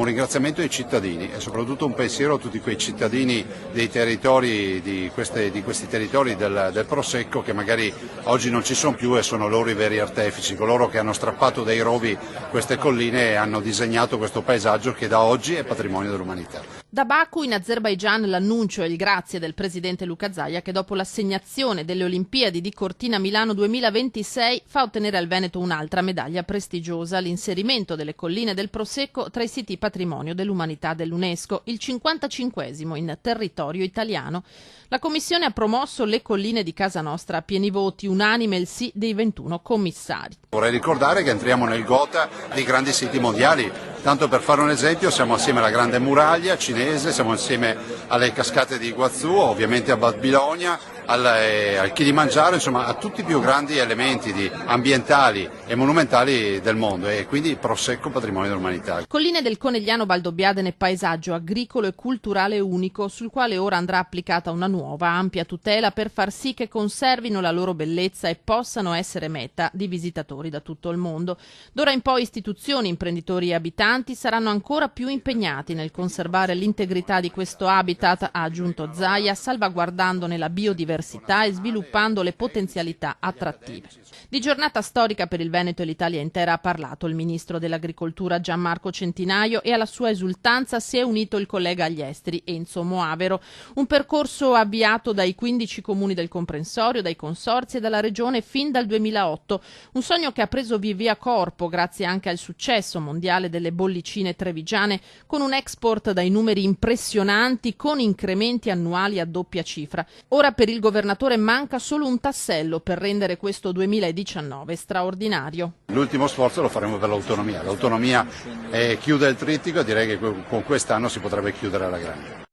ringraziamento ai cittadini e soprattutto un pensiero a tutti quei cittadini dei territori, di questi territori del Prosecco che magari oggi non ci sono più e sono loro i veri artefici, coloro che hanno strappato dai rovi queste colline e hanno disegnato questo paesaggio che da oggi è patrimonio dell'umanità. Da Baku in Azerbaigian l'annuncio e il grazie del presidente Luca Zaia che dopo l'assegnazione delle Olimpiadi di Cortina Milano 2026 fa ottenere al Veneto un'altra medaglia prestigiosa, l'inserimento delle colline del Prosecco tra i siti patrimonio dell'umanità dell'UNESCO, il 55esimo in territorio italiano. La Commissione ha promosso le colline di casa nostra a pieni voti, unanime il sì dei 21 commissari. Vorrei ricordare che entriamo nel gota dei grandi siti mondiali. Tanto per fare un esempio, siamo assieme alla Grande Muraglia cinese, siamo assieme alle cascate di Iguazú, ovviamente a Babilonia, al Kilimangiaro, insomma a tutti i più grandi elementi ambientali e monumentali del mondo e quindi Prosecco patrimonio dell'umanità. Colline del Conegliano Valdobbiadene, paesaggio agricolo e culturale unico sul quale ora andrà applicata una nuova ampia tutela per far sì che conservino la loro bellezza e possano essere meta di visitatori da tutto il mondo. D'ora in poi istituzioni, imprenditori e abitanti saranno ancora più impegnati nel conservare l'integrità di questo habitat, ha aggiunto Zaia, salvaguardandone la biodiversità e sviluppando le potenzialità attrattive. Di giornata storica per il Veneto e l'Italia intera ha parlato il ministro dell'Agricoltura Gianmarco Centinaio e alla sua esultanza si è unito il collega agli esteri Enzo Moavero. Un percorso avviato dai 15 comuni del comprensorio, dai consorzi e dalla regione fin dal 2008. Un sogno che ha preso via corpo grazie anche al successo mondiale delle bollicine trevigiane, con un export dai numeri impressionanti con incrementi annuali a doppia cifra. Ora per il governatore manca solo un tassello per rendere questo 2019 straordinario. L'ultimo sforzo lo faremo per l'autonomia. L'autonomia chiude il trittico e direi che con quest'anno si potrebbe chiudere alla grande.